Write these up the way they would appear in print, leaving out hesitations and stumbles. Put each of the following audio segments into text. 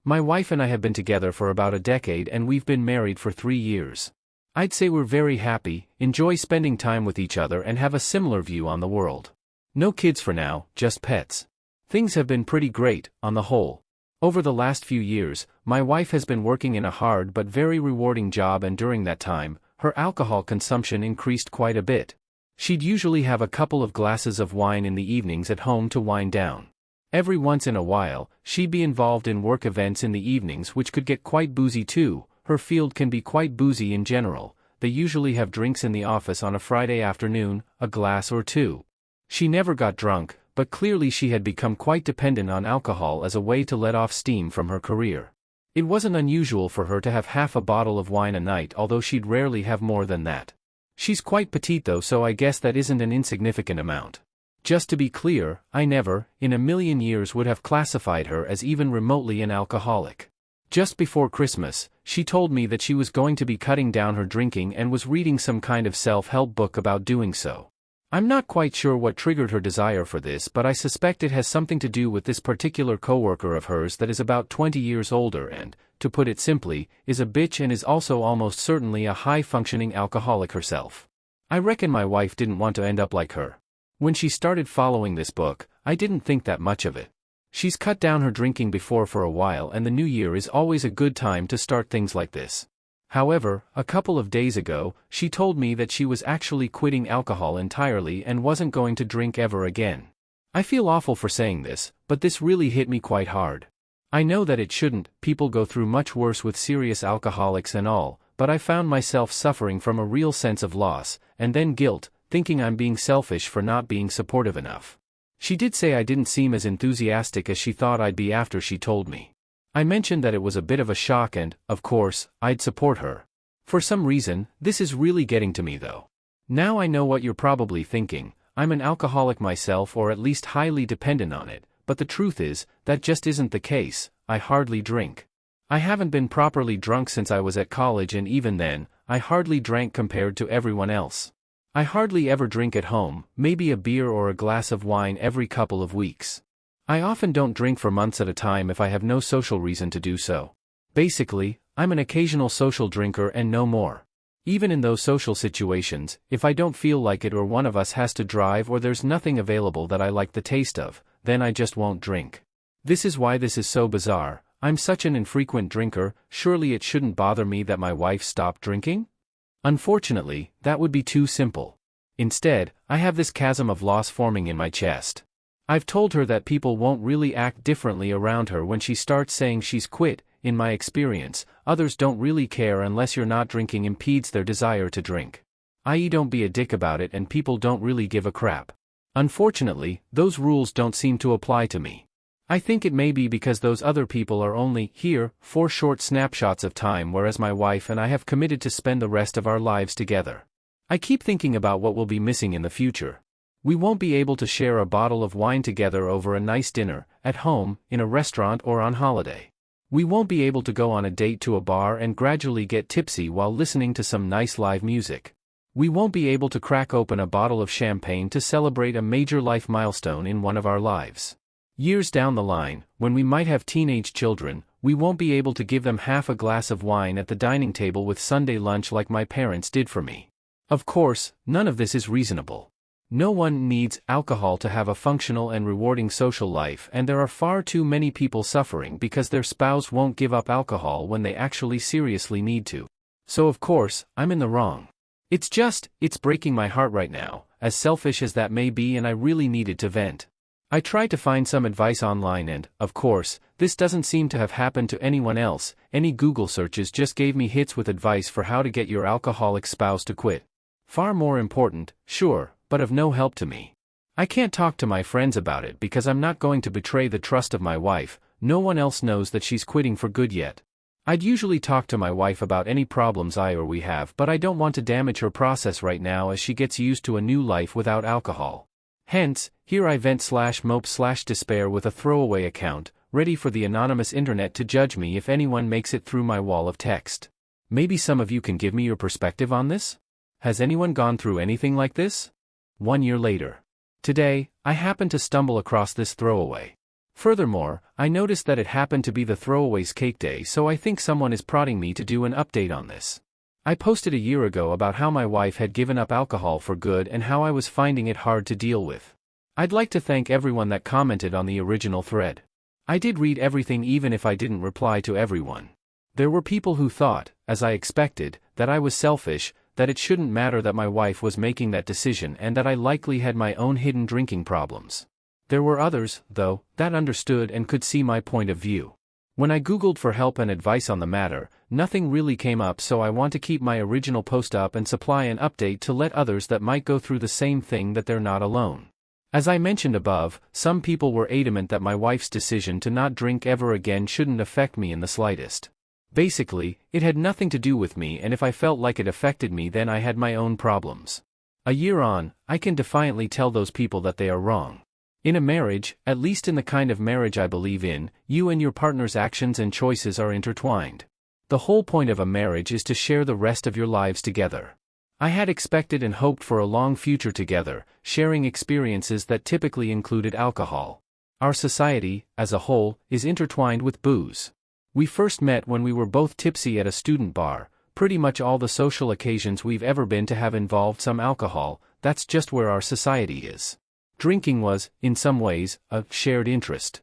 My wife and I have been together for about a decade and we've been married for 3 years. I'd say we're very happy, enjoy spending time with each other and have a similar view on the world. No kids for now, just pets. Things have been pretty great, on the whole. Over the last few years, my wife has been working in a hard but very rewarding job, and during that time, her alcohol consumption increased quite a bit. She'd usually have a couple of glasses of wine in the evenings at home to wind down. Every once in a while, she'd be involved in work events in the evenings which could get quite boozy too. Her field can be quite boozy in general. They usually have drinks in the office on a Friday afternoon, a glass or two. She never got drunk, but clearly she had become quite dependent on alcohol as a way to let off steam from her career. It wasn't unusual for her to have half a bottle of wine a night, although she'd rarely have more than that. She's quite petite though, so I guess that isn't an insignificant amount. Just to be clear, I never, in a million years, would have classified her as even remotely an alcoholic. Just before Christmas, she told me that she was going to be cutting down her drinking and was reading some kind of self-help book about doing so. I'm not quite sure what triggered her desire for this, but I suspect it has something to do with this particular coworker of hers that is about 20 years older and, to put it simply, is a bitch and is also almost certainly a high-functioning alcoholic herself. I reckon my wife didn't want to end up like her. When she started following this book, I didn't think that much of it. She's cut down her drinking before for a while, and the new year is always a good time to start things like this. However, a couple of days ago, she told me that she was actually quitting alcohol entirely and wasn't going to drink ever again. I feel awful for saying this, but this really hit me quite hard. I know that it shouldn't, people go through much worse with serious alcoholics and all, but I found myself suffering from a real sense of loss, and then guilt, thinking I'm being selfish for not being supportive enough. She did say I didn't seem as enthusiastic as she thought I'd be after she told me. I mentioned that it was a bit of a shock and, of course, I'd support her. For some reason, this is really getting to me though. Now I know what you're probably thinking, I'm an alcoholic myself, or at least highly dependent on it, but the truth is, that just isn't the case. I hardly drink. I haven't been properly drunk since I was at college, and even then, I hardly drank compared to everyone else. I hardly ever drink at home, maybe a beer or a glass of wine every couple of weeks. I often don't drink for months at a time if I have no social reason to do so. Basically, I'm an occasional social drinker and no more. Even in those social situations, if I don't feel like it or one of us has to drive or there's nothing available that I like the taste of, then I just won't drink. This is why this is so bizarre. I'm such an infrequent drinker, surely it shouldn't bother me that my wife stopped drinking? Unfortunately, that would be too simple. Instead, I have this chasm of loss forming in my chest. I've told her that people won't really act differently around her when she starts saying she's quit. In my experience, others don't really care unless you're not drinking impedes their desire to drink. I.e., don't be a dick about it and people don't really give a crap. Unfortunately, those rules don't seem to apply to me. I think it may be because those other people are only here for short snapshots of time, whereas my wife and I have committed to spend the rest of our lives together. I keep thinking about what we'll be missing in the future. We won't be able to share a bottle of wine together over a nice dinner, at home, in a restaurant or on holiday. We won't be able to go on a date to a bar and gradually get tipsy while listening to some nice live music. We won't be able to crack open a bottle of champagne to celebrate a major life milestone in one of our lives. Years down the line, when we might have teenage children, we won't be able to give them half a glass of wine at the dining table with Sunday lunch like my parents did for me. Of course, none of this is reasonable. No one needs alcohol to have a functional and rewarding social life, and there are far too many people suffering because their spouse won't give up alcohol when they actually seriously need to. So of course, I'm in the wrong. It's breaking my heart right now, as selfish as that may be, and I really needed to vent. I tried to find some advice online and, of course, this doesn't seem to have happened to anyone else. Any Google searches just gave me hits with advice for how to get your alcoholic spouse to quit. Far more important, sure, but of no help to me. I can't talk to my friends about it because I'm not going to betray the trust of my wife. No one else knows that she's quitting for good yet. I'd usually talk to my wife about any problems I or we have, but I don't want to damage her process right now as she gets used to a new life without alcohol. Hence, here I vent/mope/despair with a throwaway account, ready for the anonymous internet to judge me if anyone makes it through my wall of text. Maybe some of you can give me your perspective on this? Has anyone gone through anything like this? 1 year later. Today, I happened to stumble across this throwaway. Furthermore, I noticed that it happened to be the throwaways cake day, so I think someone is prodding me to do an update on this. I posted a year ago about how my wife had given up alcohol for good and how I was finding it hard to deal with. I'd like to thank everyone that commented on the original thread. I did read everything even if I didn't reply to everyone. There were people who thought, as I expected, that I was selfish, that it shouldn't matter that my wife was making that decision and that I likely had my own hidden drinking problems. There were others, though, that understood and could see my point of view. When I Googled for help and advice on the matter, nothing really came up, so I want to keep my original post up and supply an update to let others that might go through the same thing that they're not alone. As I mentioned above, some people were adamant that my wife's decision to not drink ever again shouldn't affect me in the slightest. Basically, it had nothing to do with me, and if I felt like it affected me, then I had my own problems. A year on, I can defiantly tell those people that they are wrong. In a marriage, at least in the kind of marriage I believe in, you and your partner's actions and choices are intertwined. The whole point of a marriage is to share the rest of your lives together. I had expected and hoped for a long future together, sharing experiences that typically included alcohol. Our society, as a whole, is intertwined with booze. We first met when we were both tipsy at a student bar. Pretty much all the social occasions we've ever been to have involved some alcohol. That's just where our society is. Drinking was, in some ways, a shared interest.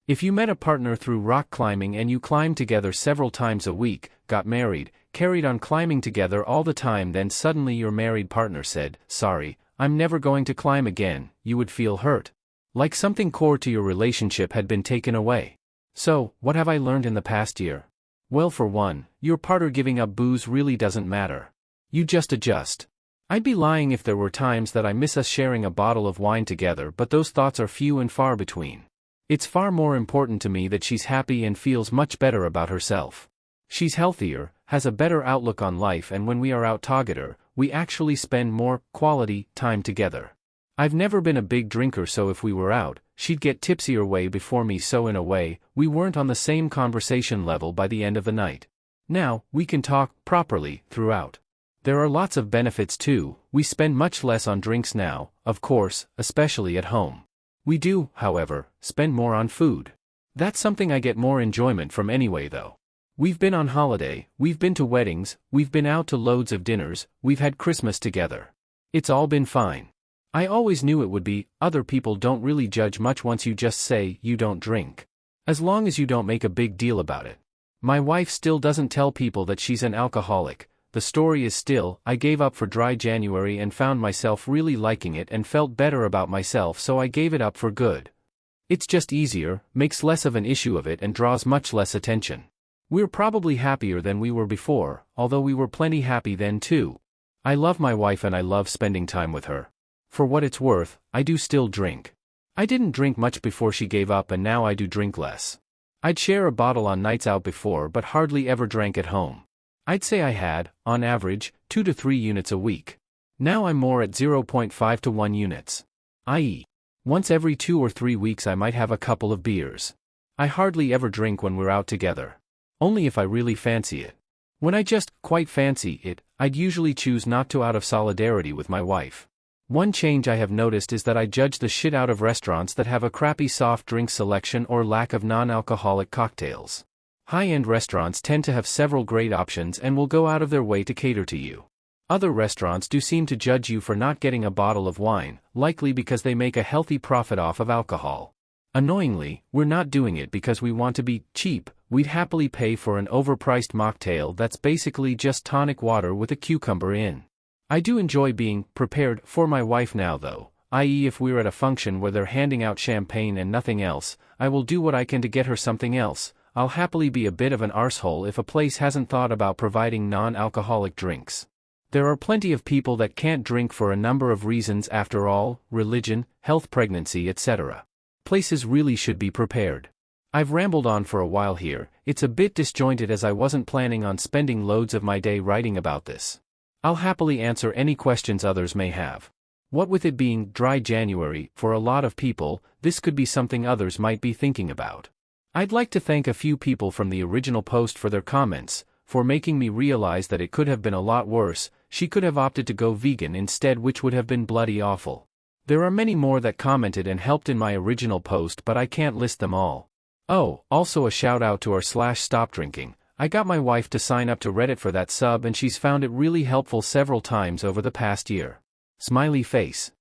If you met a partner through rock climbing and you climbed together several times a week, got married, carried on climbing together all the time, then suddenly your married partner said, "Sorry, I'm never going to climb again," you would feel hurt. Like something core to your relationship had been taken away. So, what have I learned in the past year? Well, for one, your partner giving up booze really doesn't matter. You just adjust. I'd be lying if there were times that I miss us sharing a bottle of wine together, but those thoughts are few and far between. It's far more important to me that she's happy and feels much better about herself. She's healthier, has a better outlook on life, and when we are out together, we actually spend more quality time together. I've never been a big drinker, so if we were out, she'd get tipsier way before me, so in a way, we weren't on the same conversation level by the end of the night. Now, we can talk properly throughout. There are lots of benefits too. We spend much less on drinks now, of course, especially at home. We do, however, spend more on food. That's something I get more enjoyment from anyway, though. We've been on holiday, we've been to weddings, we've been out to loads of dinners, we've had Christmas together. It's all been fine. I always knew it would be. Other people don't really judge much once you just say you don't drink. As long as you don't make a big deal about it. My wife still doesn't tell people that she's an alcoholic. The story is still, I gave up for dry January and found myself really liking it and felt better about myself, so I gave it up for good. It's just easier, makes less of an issue of it, and draws much less attention. We're probably happier than we were before, although we were plenty happy then too. I love my wife and I love spending time with her. For what it's worth, I do still drink. I didn't drink much before she gave up, and now I do drink less. I'd share a bottle on nights out before, but hardly ever drank at home. I'd say I had, on average, 2 to 3 units a week. Now I'm more at 0.5 to 1 units. I.e., once every 2 or 3 weeks I might have a couple of beers. I hardly ever drink when we're out together. Only if I really fancy it. When I just quite fancy it, I'd usually choose not to, out of solidarity with my wife. One change I have noticed is that I judge the shit out of restaurants that have a crappy soft drink selection or lack of non-alcoholic cocktails. High-end restaurants tend to have several great options and will go out of their way to cater to you. Other restaurants do seem to judge you for not getting a bottle of wine, likely because they make a healthy profit off of alcohol. Annoyingly, we're not doing it because we want to be cheap. We'd happily pay for an overpriced mocktail that's basically just tonic water with a cucumber in. I do enjoy being prepared for my wife now though, i.e. if we're at a function where they're handing out champagne and nothing else, I will do what I can to get her something else. I'll happily be a bit of an arsehole if a place hasn't thought about providing non-alcoholic drinks. There are plenty of people that can't drink for a number of reasons after all, religion, health, pregnancy, etc. Places really should be prepared. I've rambled on for a while here. It's a bit disjointed as I wasn't planning on spending loads of my day writing about this. I'll happily answer any questions others may have. What with it being dry January, for a lot of people, this could be something others might be thinking about. I'd like to thank a few people from the original post for their comments, for making me realize that it could have been a lot worse. She could have opted to go vegan instead, which would have been bloody awful. There are many more that commented and helped in my original post, but I can't list them all. Oh, also a shout out to r/stop drinking. I got my wife to sign up to Reddit for that sub and she's found it really helpful several times over the past year. Smiley face.